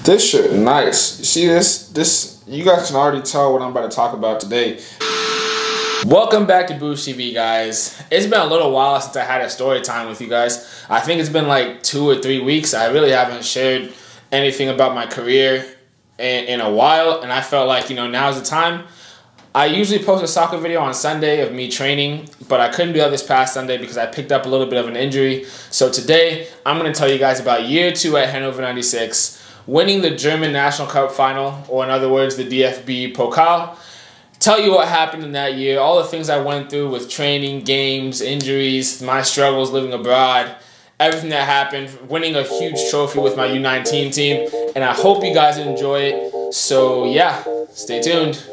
This shirt, nice. You see this, you guys can already tell what I'm about to talk about today. Welcome back to Boosh TV, guys. It's been a little while since I had a story time with you guys. I think it's been like 2 or 3 weeks. I really haven't shared anything about my career in a while, and I felt like, you know, now's the time. I usually post a soccer video on Sunday of me training, but I couldn't do that this past Sunday because I picked up a little bit of an injury. So today, I'm going to tell you guys about year 2 at Hannover 96, winning the German National Cup final, or in other words, the DFB Pokal. Tell you what happened in that year, all the things I went through with training, games, injuries, my struggles living abroad, everything that happened, winning a huge trophy with my U19 team, and I hope you guys enjoy it. So yeah, stay tuned.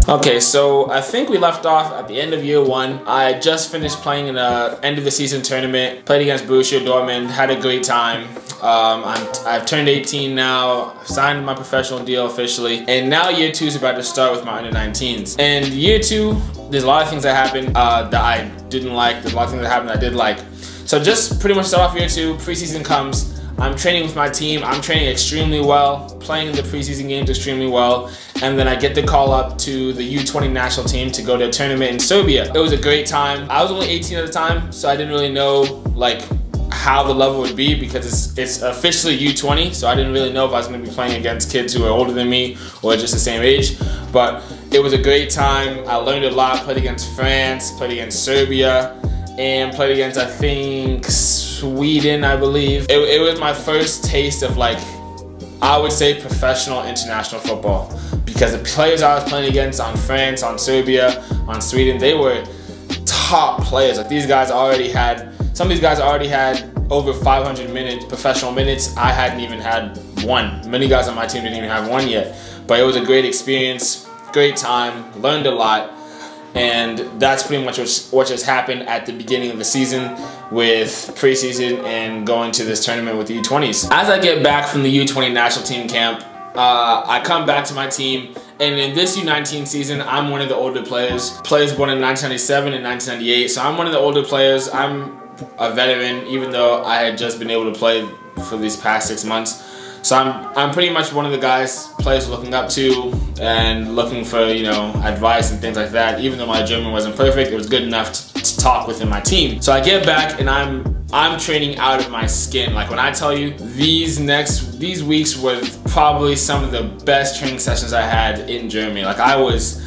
Okay, so I think we left off at the end of year 1. I just finished playing in a end of the season tournament, played against Borussia Dortmund, had a great time. I've turned 18 now, signed my professional deal officially, and now year 2 is about to start with my under 19s. And year 2, there's a lot of things that happened that I didn't like, there's a lot of things that happened I did like. So just pretty much start off year 2, preseason comes. I'm training with my team. I'm training extremely well, playing in the preseason games extremely well, and then I get the call up to the U20 national team to go to a tournament in Serbia. It was a great time. I was only 18 at the time, so I didn't really know like how the level would be because it's officially U20, so I didn't really know if I was going to be playing against kids who are older than me or just the same age. But it was a great time. I learned a lot. Played against France, played against Serbia, and played against, I think, Sweden, I believe. It was my first taste of, like, I would say professional international football, because the players I was playing against on France, on Serbia, on Sweden, they were top players. Like, these guys already had, some of these guys already had over 500 professional minutes. I hadn't even had one. Many guys on my team didn't even have one yet. But it was a great experience, great time, learned a lot. And that's pretty much what just happened at the beginning of the season with preseason and going to this tournament with the U20s. As I get back from the U20 national team camp, I come back to my team, and in this U19 season, I'm one of the older players. Players born in 1997 and 1998, so I'm one of the older players. I'm a veteran, even though I had just been able to play for these past 6 months. So I'm pretty much one of the guys players looking up to and looking for, you know, advice and things like that. Even though my German wasn't perfect, it was good enough to talk within my team. So I get back and I'm training out of my skin. Like, when I tell you, these weeks were probably some of the best training sessions I had in Germany. Like, I was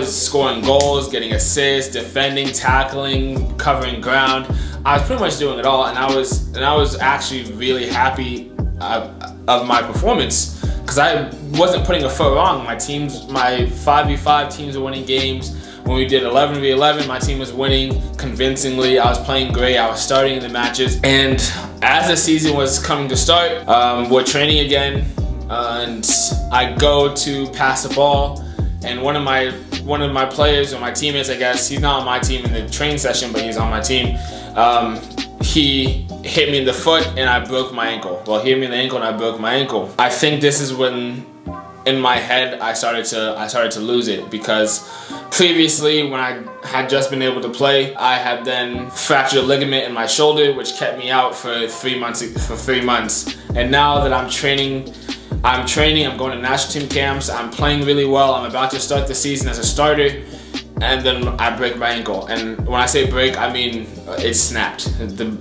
scoring goals, getting assists, defending, tackling, covering ground. I was pretty much doing it all, and I was actually really happy of my performance, because I wasn't putting a foot wrong. My 5v5 teams were winning games. When we did 11v11, my team was winning convincingly. I was playing great. I was starting in the matches. And as the season was coming to start, we're training again, and I go to pass the ball, and one of my players, or my teammates, I guess, he's not on my team in the training session, but he's on my team. He hit me in the foot and I broke my ankle. Well, he hit me in the ankle and I broke my ankle. I think this is when, in my head, I started to lose it, because previously, when I had just been able to play, I had then fractured a ligament in my shoulder, which kept me out for 3 months. And now that I'm training, I'm going to national team camps, I'm playing really well, I'm about to start the season as a starter, and then I break my ankle. And when I say break, I mean it snapped.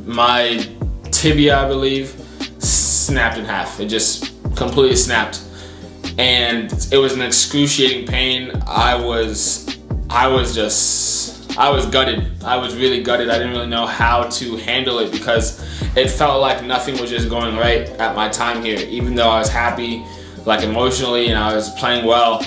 My tibia, I believe, snapped in half. It just completely snapped, and it was an excruciating pain. I was gutted. I was really gutted. I didn't really know how to handle it, because it felt like nothing was just going right at my time here. Even though I was happy, like, emotionally, and I was playing well,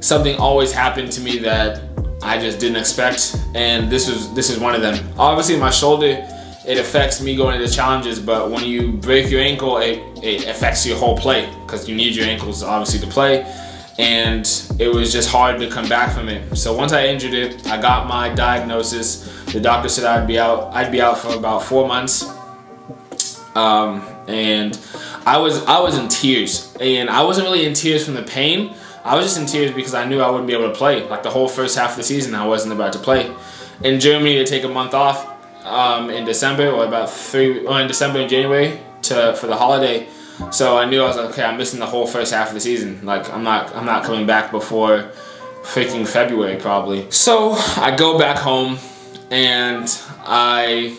something always happened to me that I just didn't expect, and this is one of them. Obviously, my shoulder, it affects me going into challenges, but when you break your ankle, it affects your whole play, because you need your ankles obviously to play, and it was just hard to come back from it. So once I injured it, I got my diagnosis. The doctor said I'd be out for about 4 months, and I was in tears, and I wasn't really in tears from the pain. I was just in tears because I knew I wouldn't be able to play. Like the whole first half of the season, I wasn't about to play. In Germany, they take a month off in December, or in December and January for the holiday. So I knew I was like, okay, I'm missing the whole first half of the season. Like I'm not coming back before freaking February probably. So I go back home and I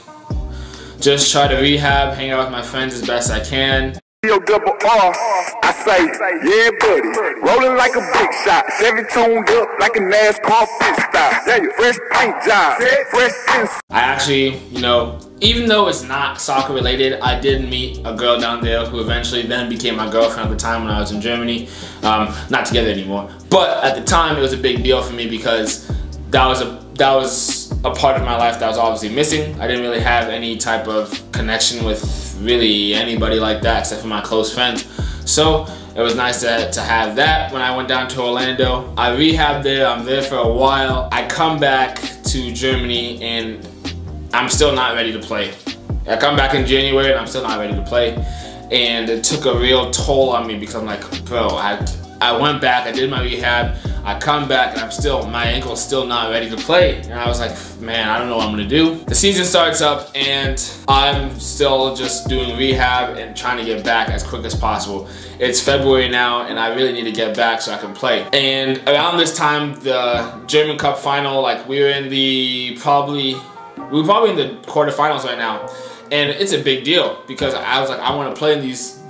just try to rehab, hang out with my friends as best I can. Double R, I say, yeah, buddy. Rolling like a big shot, Chevy tuned up like a NASCAR pit stop. Yeah, fresh paint job, fresh inside. I actually, you know, even though it's not soccer related, I did meet a girl down there who eventually then became my girlfriend at the time when I was in Germany. Not together anymore, but at the time it was a big deal for me because that was a part of my life that was obviously missing. I didn't really have any type of connection with really anybody like that except for my close friends. So it was nice to have that. When I went down to Orlando, I rehabbed there. I'm there for a while. I come back to Germany and I'm still not ready to play. I come back in January and I'm still not ready to play. And it took a real toll on me because I'm like, bro, I went back, I did my rehab, I come back and my ankle's still not ready to play. And I was like, man, I don't know what I'm gonna do. The season starts up and I'm still just doing rehab and trying to get back as quick as possible. It's February now and I really need to get back so I can play. And around this time, the German Cup final, like we were probably in the quarterfinals right now. And it's a big deal because I was like, I wanna play in these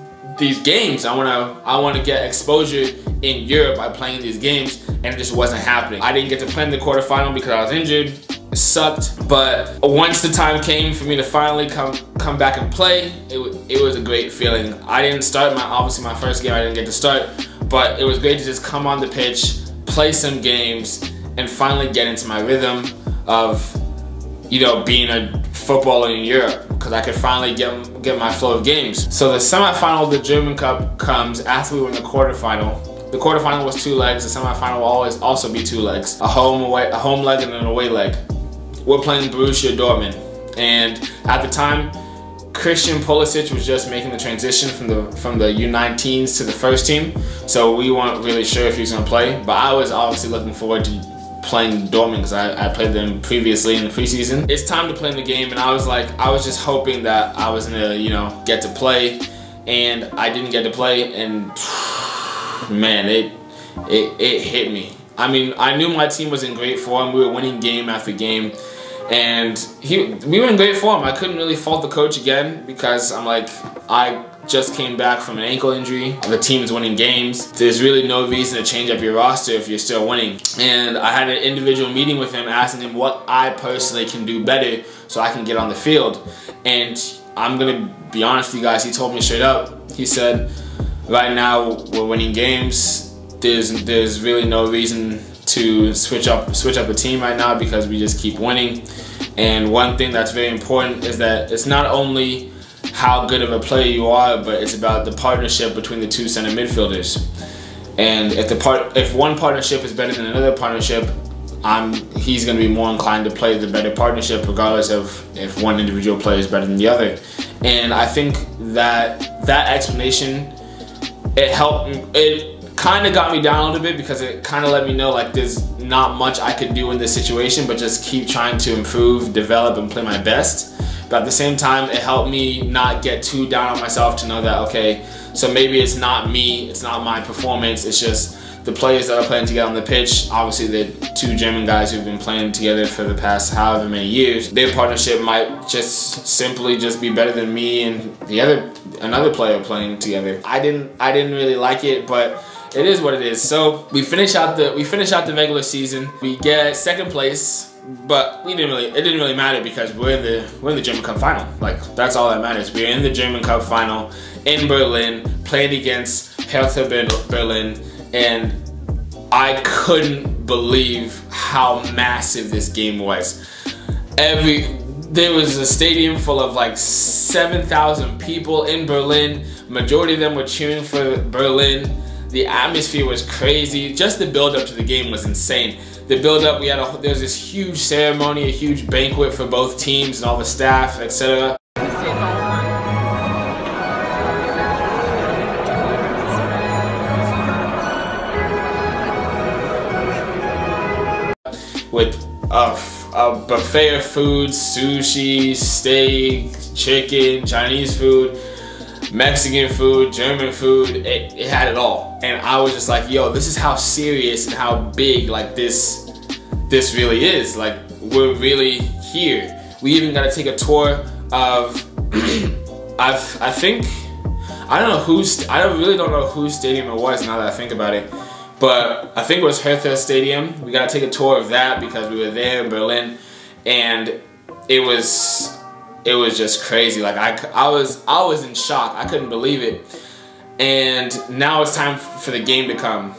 games. I want to get exposure in Europe by playing these games, and it just wasn't happening. I didn't get to play in the quarterfinal because I was injured. It sucked, but once the time came for me to finally come back and play, it was a great feeling. I didn't start obviously my first game I didn't get to start, but it was great to just come on the pitch, play some games, and finally get into my rhythm of, you know, being a footballer in Europe, because I could finally get my flow of games. So the semifinal of the German Cup comes after we were in the quarterfinal. The quarterfinal was 2 legs. The semifinal will always also be 2 legs, a home leg and an away leg. We're playing Borussia Dortmund, and at the time, Christian Pulisic was just making the transition from the U19s to the first team, so we weren't really sure if he was going to play. But I was obviously looking forward to playing Dortmund because I played them previously in the preseason. It's time to play in the game, and I was just hoping that I was gonna, you know, get to play, and I didn't get to play, and man, it hit me. I mean, I knew my team was in great form. We were winning game after game, and we were in great form. I couldn't really fault the coach again because I'm like, I just came back from an ankle injury. The team is winning games. There's really no reason to change up your roster if you're still winning. And I had an individual meeting with him asking him what I personally can do better so I can get on the field. And I'm gonna be honest with you guys, he told me straight up. He said, right now we're winning games. There's really no reason to switch up a team right now because we just keep winning. And one thing that's very important is that it's not only how good of a player you are, but it's about the partnership between the 2 center midfielders. And if one partnership is better than another partnership, he's going to be more inclined to play the better partnership regardless of if one individual player is better than the other. And I think that explanation, it kind of got me down a little bit because it kind of let me know like there's not much I could do in this situation but just keep trying to improve, develop, and play my best. But at the same time, it helped me not get too down on myself to know that, okay, so maybe it's not me, it's not my performance, it's just the players that are playing together on the pitch. Obviously, the 2 German guys who've been playing together for the past however many years, their partnership might just simply just be better than me and another player playing together. I didn't really like it, but it is what it is. So we finish out the regular season. We get 2nd place. But it didn't really matter because we're in the German Cup final. Like, that's all that matters. We're in the German Cup final in Berlin, playing against Hertha Berlin, and I couldn't believe how massive this game was. There was a stadium full of like 7,000 people in Berlin. Majority of them were cheering for Berlin. The atmosphere was crazy. Just the build up to the game was insane. The build-up, there was this huge ceremony, a huge banquet for both teams and all the staff, etc. with a buffet of food, sushi, steak, chicken, Chinese food, Mexican food, German food. It had it all. And I was just like, yo, this is how serious and how big like this really is. Like, we're really here. We even got to take a tour of I really don't know whose stadium it was now that I think about it, but I think it was Hertha Stadium. We got to take a tour of that because we were there in Berlin, and it was just crazy. Like I was in shock. I couldn't believe it. And now it's time for the game to come.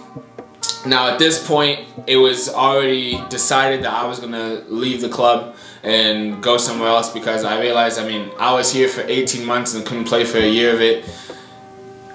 Now at this point, it was already decided that I was gonna leave the club and go somewhere else because I realized, I mean, I was here for 18 months and couldn't play for a year of it,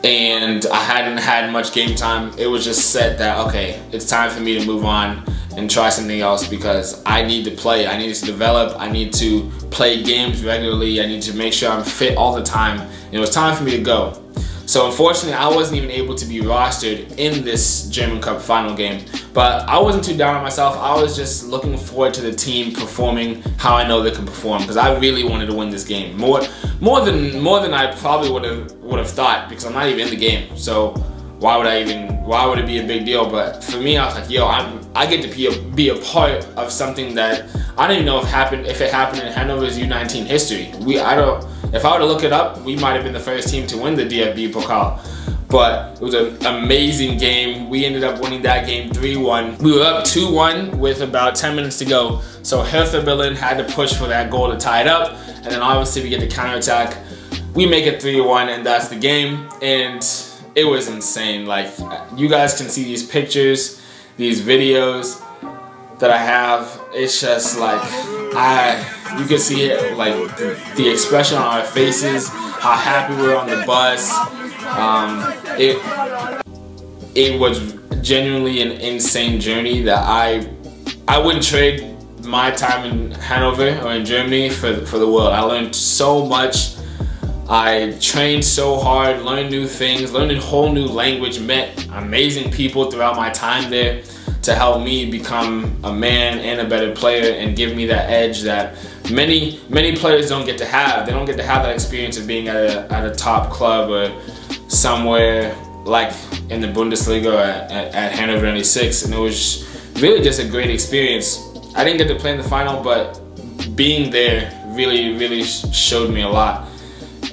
and I hadn't had much game time. It was just set that, okay, it's time for me to move on and try something else because I need to play. I need to develop. I need to play games regularly. I need to make sure I'm fit all the time. And it was time for me to go. So unfortunately, I wasn't even able to be rostered in this German Cup final game. But I wasn't too down on myself. I was just looking forward to the team performing how I know they can perform, because I really wanted to win this game more than I probably would have thought, because I'm not even in the game. So why would it be a big deal? But for me, I was like, yo, I get to be a part of something that I don't even know if it happened in Hannover's U19 history. If I were to look it up, we might have been the first team to win the DFB Pokal. But it was an amazing game. We ended up winning that game 3-1. We were up 2-1 with about 10 minutes to go. So Hertha Berlin had to push for that goal to tie it up. And then obviously we get the counterattack. We make it 3-1, and that's the game. And it was insane. Like, you guys can see these pictures, these videos that I have. It's just like, you can see it, like the expression on our faces, how happy we were on the bus. It was genuinely an insane journey that I wouldn't trade my time in Hanover or in Germany for the world. I learned so much. I trained so hard, learned new things, learned a whole new language, met amazing people throughout my time there to help me become a man and a better player and give me that edge that many players don't get to have. They don't get to have that experience of being at a top club or somewhere like in the Bundesliga or at Hannover 96, and it was really just a great experience. I didn't get to play in the final, but being there really showed me a lot.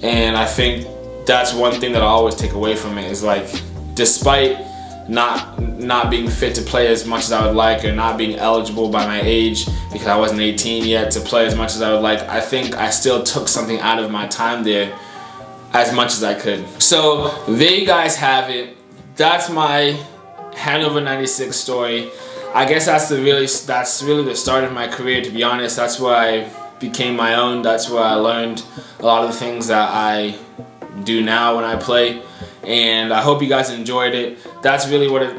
And I think that's one thing that I always take away from it is, like, despite not being fit to play as much as I would like, or not being eligible by my age because I wasn't 18 yet to play as much as I would like, I think I still took something out of my time there as much as I could. So there you guys have it. That's my Hannover 96 story. I guess that's really the start of my career, to be honest. That's where I became my own. That's where I learned a lot of the things that I do now when I play. And I hope you guys enjoyed it. That's really what it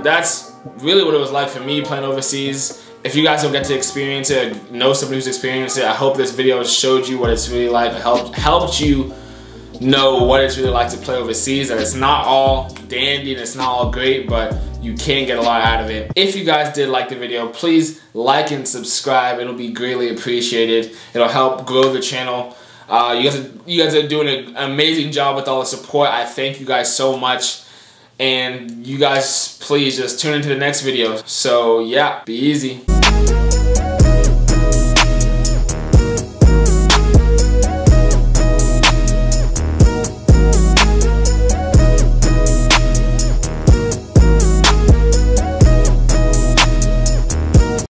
was like for me playing overseas. If you guys don't get to experience it, or know somebody who's experienced it, I hope this video showed you what it's really like. It helped you know what it's really like to play overseas, that it's not all dandy and it's not all great, but you can get a lot out of it. If you guys did like the video, please like and subscribe. It'll be greatly appreciated. It'll help grow the channel. You guys are doing an amazing job with all the support. I thank you guys so much. And you guys, please just tune into the next video. So yeah, be easy.